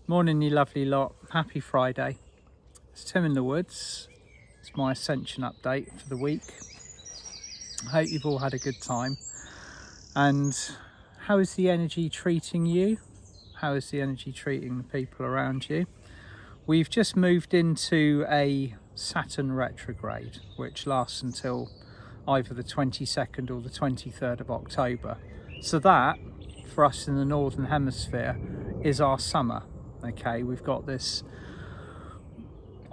Morning, you lovely lot. Happy Friday. It's Tim in the woods. It's my Ascension update for the week. I hope you've all had a good time. And how is the energy treating you? How is the energy treating the people around you? We've just moved into a Saturn retrograde, which lasts until either the 22nd or the 23rd of October. So that, for us in the Northern Hemisphere, is our summer. Okay, we've got this.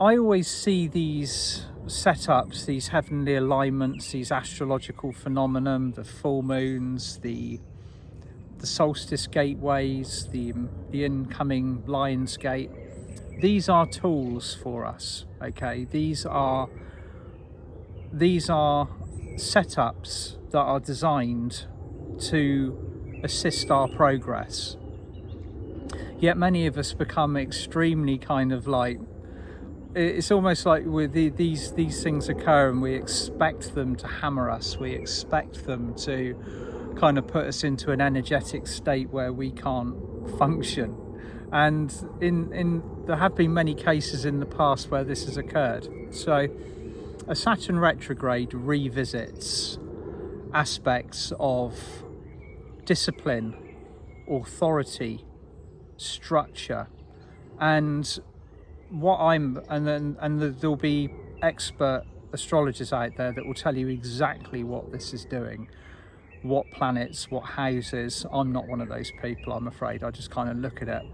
I always see these setups, these heavenly alignments, these astrological phenomenon, the full moons, the solstice gateways, the incoming Lion's Gate. These are tools for us. Okay, these are setups that are designed to assist our progress. Yet many of us become extremely kind of like, it's almost like with these things occur and we expect them to hammer us. We expect them to kind of put us into an energetic state where we can't function. And there have been many cases in the past where this has occurred. So a Saturn retrograde revisits aspects of discipline, authority, structure, and there'll be expert astrologers out there that will tell you exactly what this is doing, what planets, what houses. I'm not one of those people, I'm afraid. I just kind of look at it,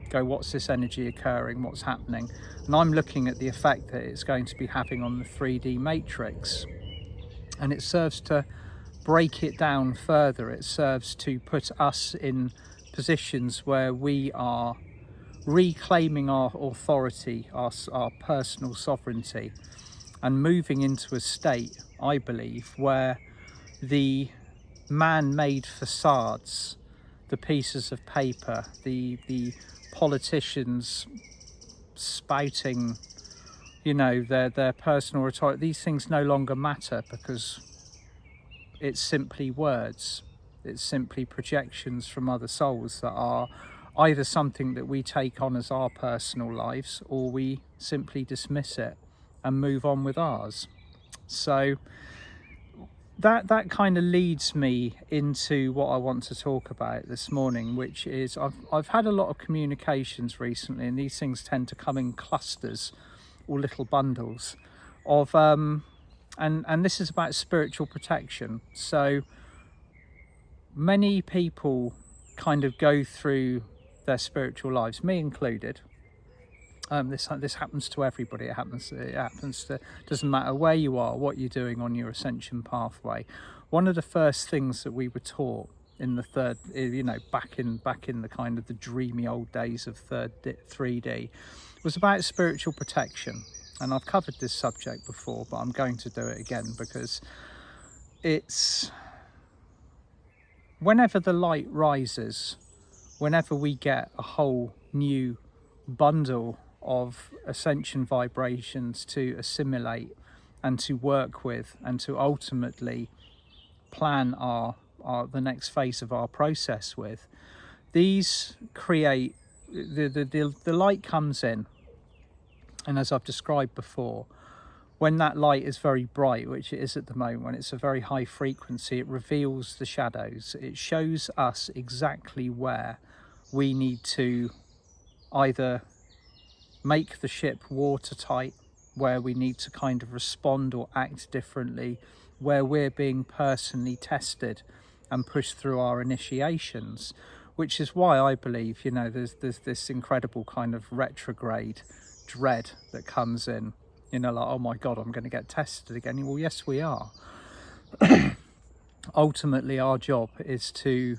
go, what's this energy occurring, what's happening? And I'm looking at the effect that it's going to be having on the 3D matrix, and it serves to break it down further. It serves to put us in positions where we are reclaiming our authority, our personal sovereignty, and moving into a state, I believe, where the man-made facades, the pieces of paper, the politicians spouting, their personal rhetoric, these things no longer matter, because it's simply words. It's simply projections from other souls that are either something that we take on as our personal lives, or we simply dismiss it and move on with ours. So that kind of leads me into what I want to talk about this morning, which is I've had a lot of communications recently, and these things tend to come in clusters or little bundles of and this is about spiritual protection. So many people kind of go through their spiritual lives, me included. This happens to everybody. It happens to, doesn't matter where you are, what you're doing on your ascension pathway. One of the first things that we were taught in the third, back in the kind of the dreamy old days of 3D, was about spiritual protection. And I've covered this subject before, but I'm going to do it again, because it's whenever the light rises, whenever we get a whole new bundle of ascension vibrations to assimilate and to work with, and to ultimately plan the next phase of our process with, these create the light comes in, and as I've described before, when that light is very bright, which it is at the moment, when it's a very high frequency, it reveals the shadows. It shows us exactly where we need to either make the ship watertight, where we need to kind of respond or act differently, where we're being personally tested and pushed through our initiations, which is why I believe, there's this incredible kind of retrograde dread that comes in. Like, oh my God, I'm going to get tested again. Well, yes, we are. Ultimately, our job is to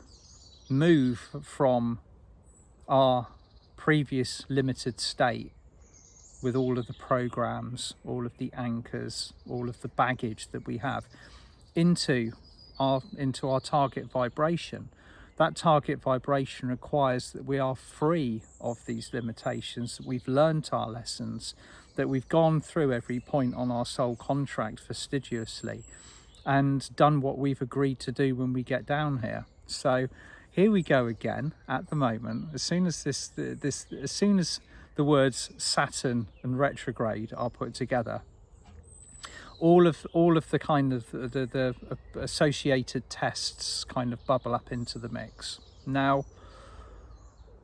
move from our previous limited state, with all of the programs, all of the anchors, all of the baggage that we have, into our target vibration. That target vibration requires that we are free of these limitations, that we've learned our lessons, that we've gone through every point on our soul contract fastidiously and done what we've agreed to do when we get down here. So here we go again at the moment. As soon as as soon as the words Saturn and retrograde are put together, all of the kind of the associated tests kind of bubble up into the mix. Now,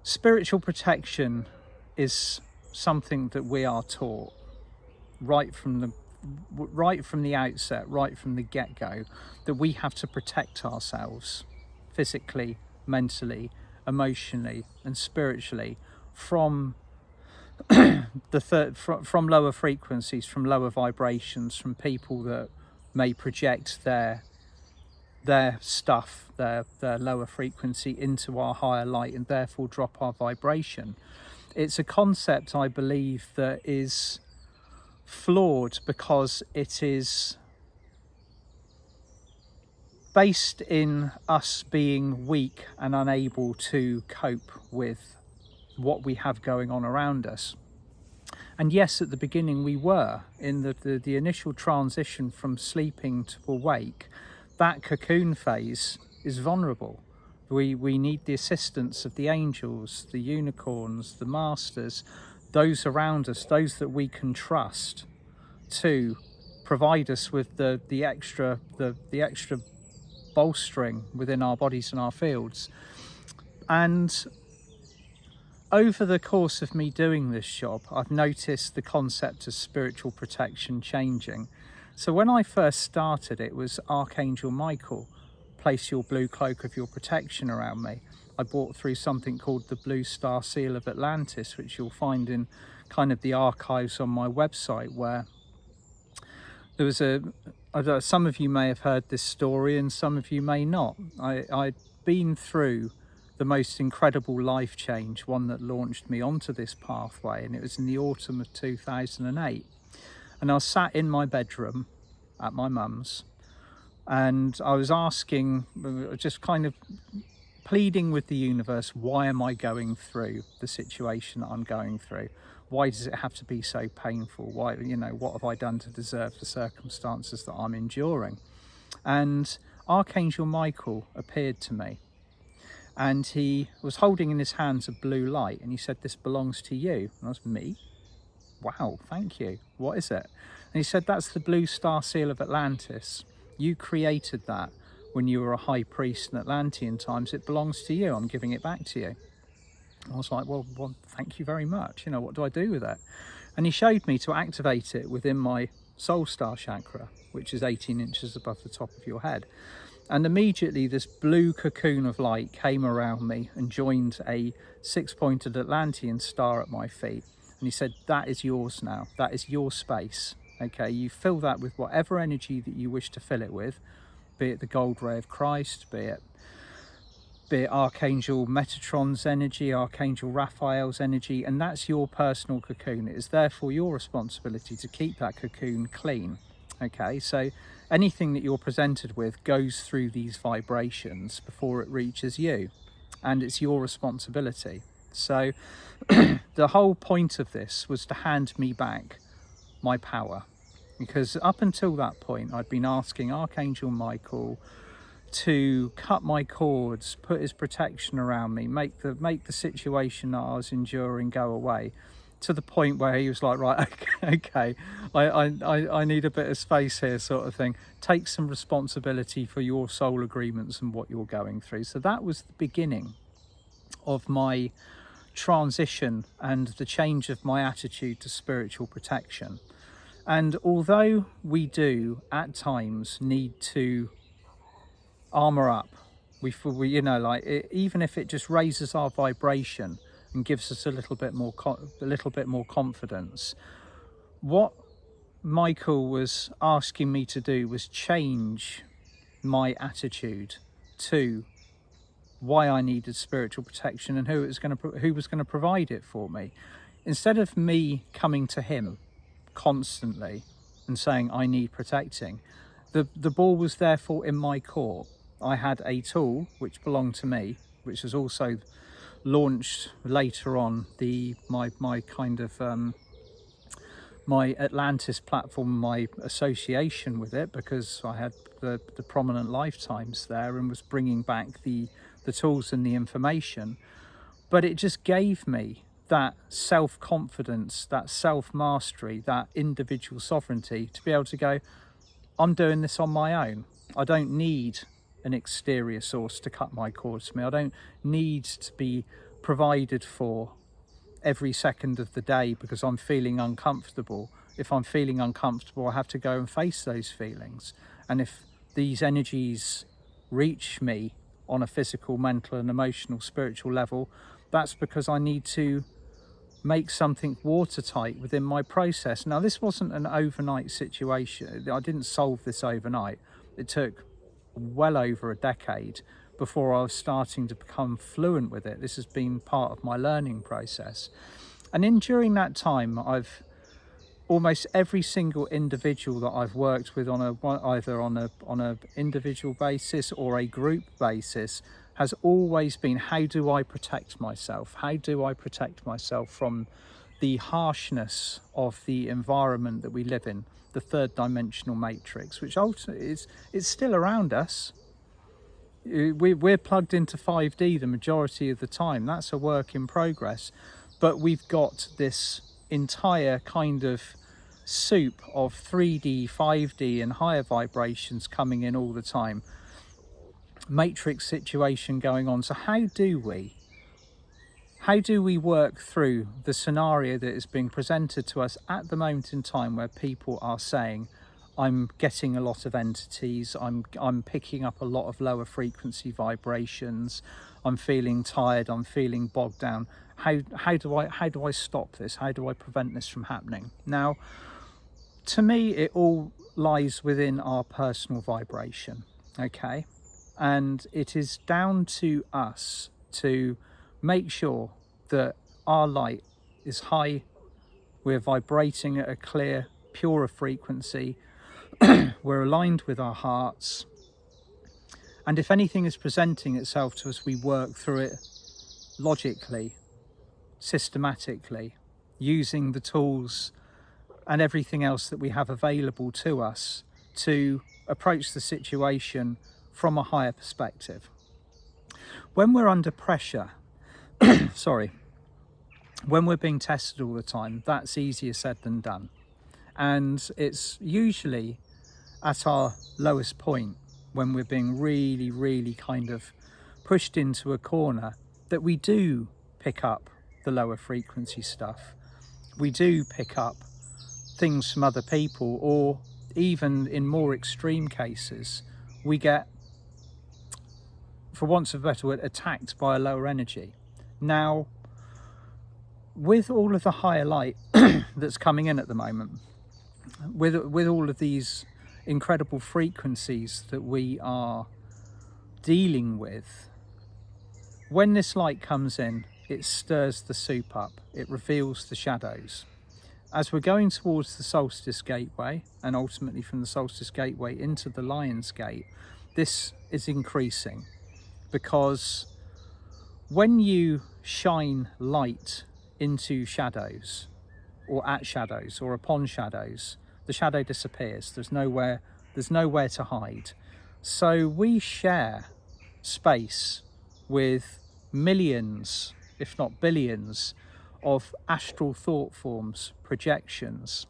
spiritual protection is something that we are taught right from the outset, right from the get-go, that we have to protect ourselves physically, mentally, emotionally and spiritually from from lower frequencies, from lower vibrations, from people that may project their stuff, their lower frequency into our higher light and therefore drop our vibration. It's a concept, I believe, that is flawed because it is based in us being weak and unable to cope with what we have going on around us. And yes, at the beginning we were in the initial transition from sleeping to awake. That cocoon phase is vulnerable. We need the assistance of the angels, the unicorns, the masters, those around us, those that we can trust, to provide us with the extra bolstering within our bodies and our fields. And over the course of me doing this job, I've noticed the concept of spiritual protection changing. So when I first started, it was Archangel Michael, place your blue cloak of your protection around me. I bought through something called the Blue Star Seal of Atlantis, which you'll find in kind of the archives on my website, where there was some of you may have heard this story and some of you may not. I'd been through the most incredible life change, one that launched me onto this pathway, and it was in the autumn of 2008. And I was sat in my bedroom at my mum's, and I was asking, just kind of pleading with the universe, why am I going through the situation that I'm going through? Why does it have to be so painful? Why, what have I done to deserve the circumstances that I'm enduring? And Archangel Michael appeared to me, and he was holding in his hands a blue light, and he said, "This belongs to you." And I was, "Me? Wow, thank you. What is it?" And he said, "That's the Blue Star Seal of Atlantis. You created that when you were a high priest in Atlantean times. It belongs to you. I'm giving it back to you." I was like, well, thank you very much. What do I do with it? And he showed me to activate it within my soul star chakra, which is 18 inches above the top of your head. And immediately this blue cocoon of light came around me and joined a 6-pointed Atlantean star at my feet. And he said, "That is yours now. That is your space. Okay, you fill that with whatever energy that you wish to fill it with, be it the gold ray of Christ, be it Archangel Metatron's energy, Archangel Raphael's energy, and that's your personal cocoon. It is therefore your responsibility to keep that cocoon clean." Okay, so anything that you're presented with goes through these vibrations before it reaches you, and it's your responsibility. So the whole point of this was to hand me back my power, because up until that point I'd been asking Archangel Michael to cut my cords, put his protection around me, make the situation that I was enduring go away, to the point where he was like, "Right, okay, I need a bit of space here," sort of thing. "Take some responsibility for your soul agreements and what you're going through." So that was the beginning of my transition and the change of my attitude to spiritual protection. And although we do at times need to armor up, we even if it just raises our vibration and gives us a little bit more confidence, what Michael was asking me to do was change my attitude to why I needed spiritual protection and who was going to provide it for me. Instead of me coming to him constantly and saying I need protecting, the ball was therefore in my court. I had a tool which belonged to me, which was also launched later on, my Atlantis platform, my association with it, because I had the prominent lifetimes there and was bringing back the the tools and the information, but it just gave me that self-confidence, that self-mastery, that individual sovereignty to be able to go, I'm doing this on my own. I don't need an exterior source to cut my cords for me. I don't need to be provided for every second of the day because I'm feeling uncomfortable. If I'm feeling uncomfortable, I have to go and face those feelings. And if these energies reach me on a physical, mental and emotional, spiritual level, that's because I need to make something watertight within my process. Now, this wasn't an overnight situation. I didn't solve this overnight. It took well over a decade before I was starting to become fluent with it. This has been part of my learning process. And during that time, I've almost every single individual that I've worked with either on a individual basis or a group basis has always been, how do I protect myself? How do I protect myself from the harshness of the environment that we live in, the third dimensional matrix, which ultimately is still around us. We're plugged into 5D the majority of the time. That's a work in progress. But we've got this entire kind of soup of 3D, 5D and higher vibrations coming in all the time. Matrix situation going on. So how do we work through the scenario that is being presented to us at the moment in time, where people are saying, I'm getting a lot of entities, I'm picking up a lot of lower frequency vibrations, I'm feeling tired, I'm feeling bogged down. How do I stop this? How do I prevent this from happening? Now, to me, it all lies within our personal vibration, okay? And it is down to us to make sure that our light is high, we're vibrating at a clear, purer frequency, we're aligned with our hearts, and if anything is presenting itself to us, we work through it logically, systematically, using the tools and everything else that we have available to us to approach the situation from a higher perspective. When we're under pressure, when we're being tested all the time, that's easier said than done. And it's usually at our lowest point, when we're being really, really kind of pushed into a corner, that we do pick up the lower frequency stuff. We do pick up things from other people, or even in more extreme cases, we get, for want of a better word, attacked by a lower energy. Now, with all of the higher light that's coming in at the moment, with all of these incredible frequencies that we are dealing with, when this light comes in, it stirs the soup up, it reveals the shadows. As we're going towards the solstice gateway, and ultimately from the solstice gateway into the lion's gate, this is increasing, because when you shine light into shadows, or at shadows, or upon shadows, the shadow disappears. There's nowhere to hide. So we share space with millions, if not billions, of astral thought forms, projections,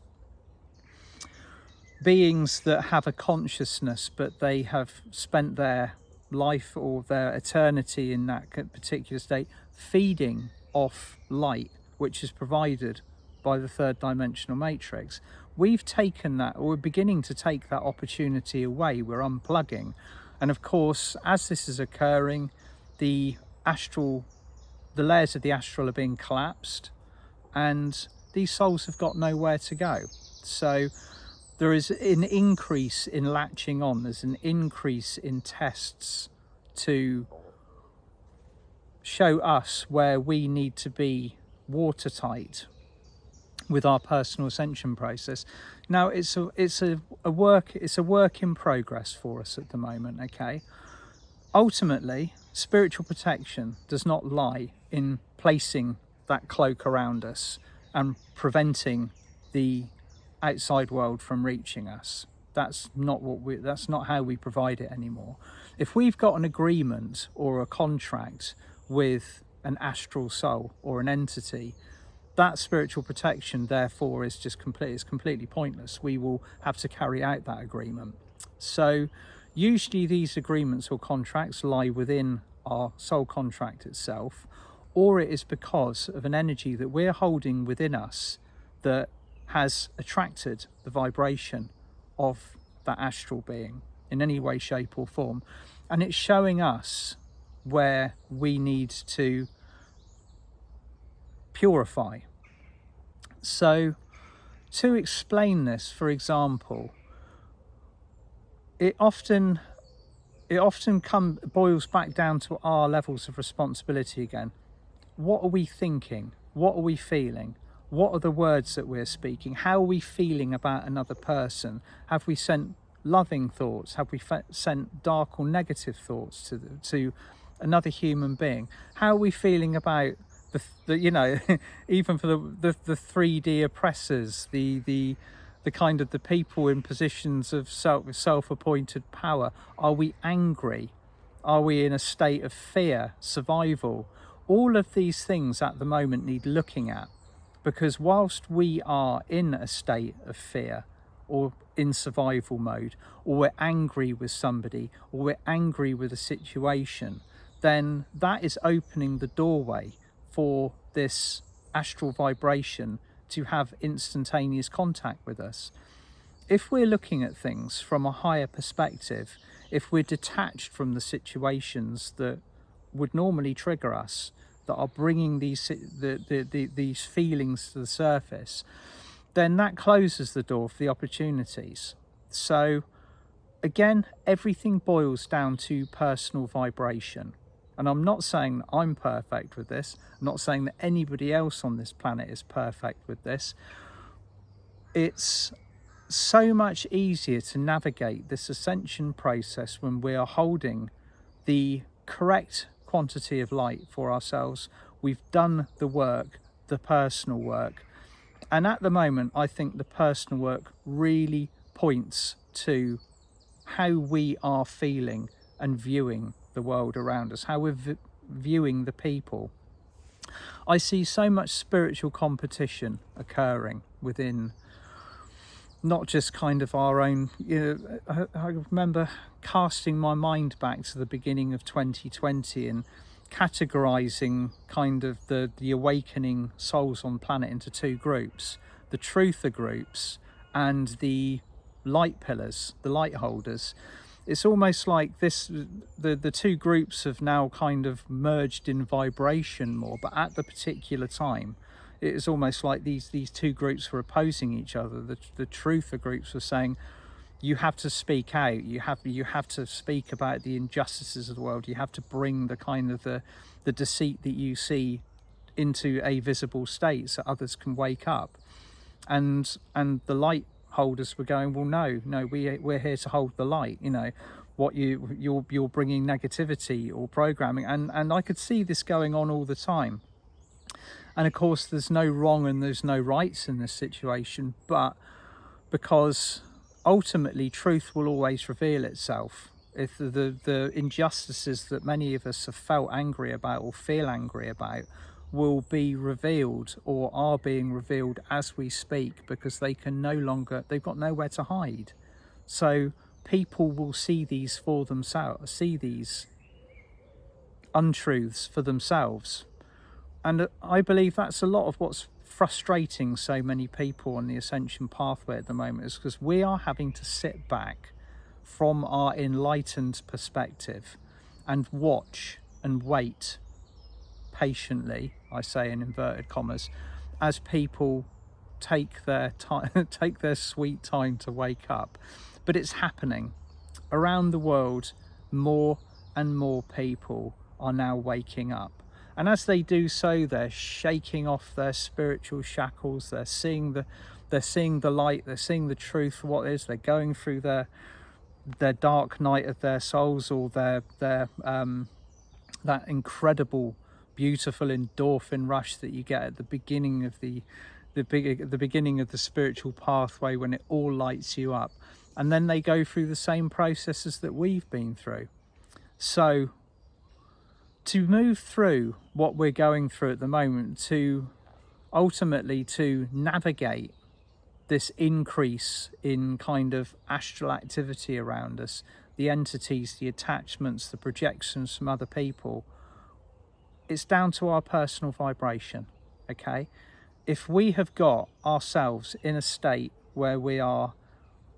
beings that have a consciousness, but they have spent their life or their eternity in that particular state feeding off light, which is provided by the third dimensional matrix. We've taken that, or we're beginning to take that opportunity away. We're unplugging. And of course, as this is occurring, the layers of the astral are being collapsed, and these souls have got nowhere to go. So there is an increase in latching on, there's an increase in tests to show us where we need to be watertight with our personal ascension process. Now, it's a work in progress for us at the moment, okay? Ultimately, spiritual protection does not lie in placing that cloak around us and preventing the outside world from reaching us. That's not how we provide it anymore. If we've got an agreement or a contract with an astral soul or an entity, that spiritual protection therefore is completely pointless. We will have to carry out that agreement. So usually these agreements or contracts lie within our soul contract itself, or it is because of an energy that we're holding within us that has attracted the vibration of that astral being in any way, shape or form, and it's showing us where we need to purify. So to explain this, for example, it often boils back down to our levels of responsibility again. What are we thinking? What are we feeling? What are the words that we're speaking? How are we feeling about another person? Have we sent loving thoughts? Have we sent dark or negative thoughts to another human being? How are we feeling about the you know, even for the 3D oppressors, the kind of the people in positions of self-appointed power? Are we angry? Are we in a state of fear, survival? All of these things at the moment need looking at, because whilst we are in a state of fear or in survival mode, or we're angry with somebody, or we're angry with a situation, then that is opening the doorway for this astral vibration to have instantaneous contact with us. If we're looking at things from a higher perspective, if we're detached from the situations that would normally trigger us, that are bringing these feelings to the surface, then that closes the door for the opportunities. So again, everything boils down to personal vibration. And I'm not saying that I'm perfect with this. I'm not saying that anybody else on this planet is perfect with this. It's so much easier to navigate this ascension process when we are holding the correct quantity of light for ourselves. We've done the work, the personal work. And at the moment, I think the personal work really points to how we are feeling and viewing the world around us, how we're viewing the people. I see so much spiritual competition occurring within not just kind of our own, I remember casting my mind back to the beginning of 2020 and categorizing kind of the awakening souls on planet into two groups: the truther groups and the light pillars, the light holders. It's almost like the two groups have now kind of merged in vibration more, but at the particular time it is almost like these two groups were opposing each other. The truther groups were saying, you have to speak out, you have to speak about the injustices of the world, you have to bring the kind of the deceit that you see into a visible state so others can wake up. And the light holders were going, well, no, we're here to hold the light. What you're bringing negativity or programming, and I could see this going on all the time. And of course there's no wrong and there's no rights in this situation, but because ultimately truth will always reveal itself. If the injustices that many of us have felt angry about or feel angry about will be revealed or are being revealed as we speak, because they've got nowhere to hide. So people will see these for themselves, see these untruths for themselves. And I believe that's a lot of what's frustrating so many people on the ascension pathway at the moment, is because we are having to sit back from our enlightened perspective and watch and wait patiently, I say in inverted commas, as people take their time, take their sweet time to wake up. But it's happening around the world. More and more people are now waking up, and as they do so, they're shaking off their spiritual shackles. They're seeing the light. They're seeing the truth for what it is. They're going through their dark night of their souls, or their that incredible, beautiful endorphin rush that you get at the beginning of the beginning of the spiritual pathway, when it all lights you up. and then they go through the same processes that we've been through. So to move through what we're going through at the moment, to ultimately to navigate this increase in kind of astral activity around us, the entities, the attachments, the projections from other people, it's down to our personal vibration, okay? If we have got ourselves in a state where we are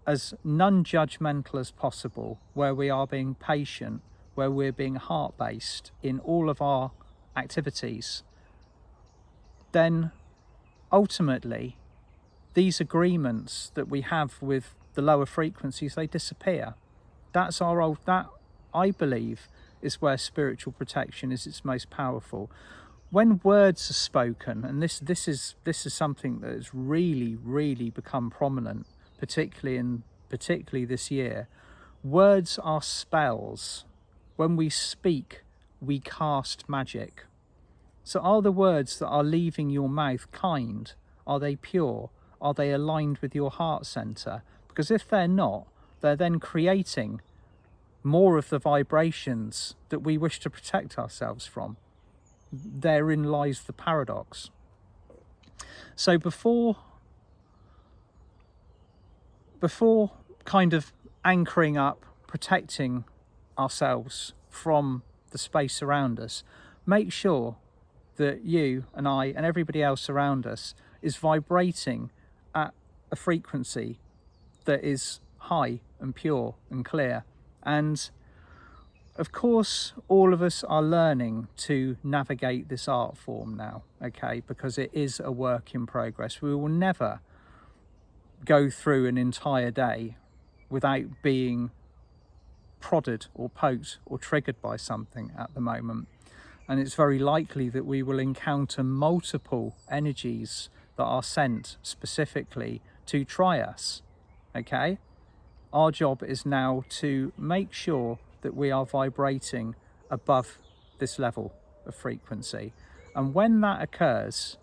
as non-judgmental as possible, where we are being patient, where we're being heart-based in all of our activities, then ultimately these agreements that we have with the lower frequencies, they disappear. That's that, I believe, is where spiritual protection is its most powerful. When words are spoken, and this is something that has really become prominent, particularly this year, words are spells. When we speak, we cast magic. So are the words that are leaving your mouth kind? Are they pure? Are they aligned with your heart center? Because if they're not, they're then creating more of the vibrations that we wish to protect ourselves from. Therein lies the paradox. So before kind of anchoring up, protecting ourselves from the space around us, make sure that you and I and everybody else around us is vibrating at a frequency that is high and pure and clear. And of course, all of us are learning to navigate this art form now, okay, because it is a work in progress. We will never go through an entire day without being prodded or poked or triggered by something at the moment. And it's very likely that we will encounter multiple energies that are sent specifically to try us, okay? Our job is now to make sure that we are vibrating above this level of frequency. And when that occurs,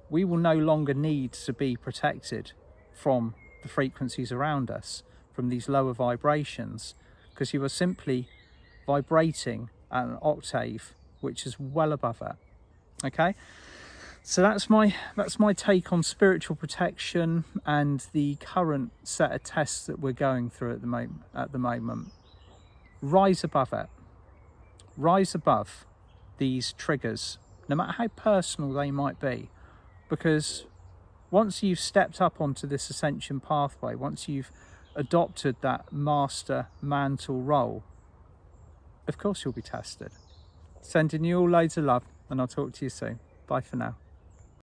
we will no longer need to be protected from the frequencies around us, from these lower vibrations, because you are simply vibrating at an octave which is well above it. Okay, so that's my take on spiritual protection and the current set of tests that we're going through at the moment. Rise above it. Rise above these triggers, no matter how personal they might be, because once you've stepped up onto this ascension pathway, once you've adopted that master mantle role, of course you'll be tested. Sending you all loads of love, and I'll talk to you soon. Bye for now.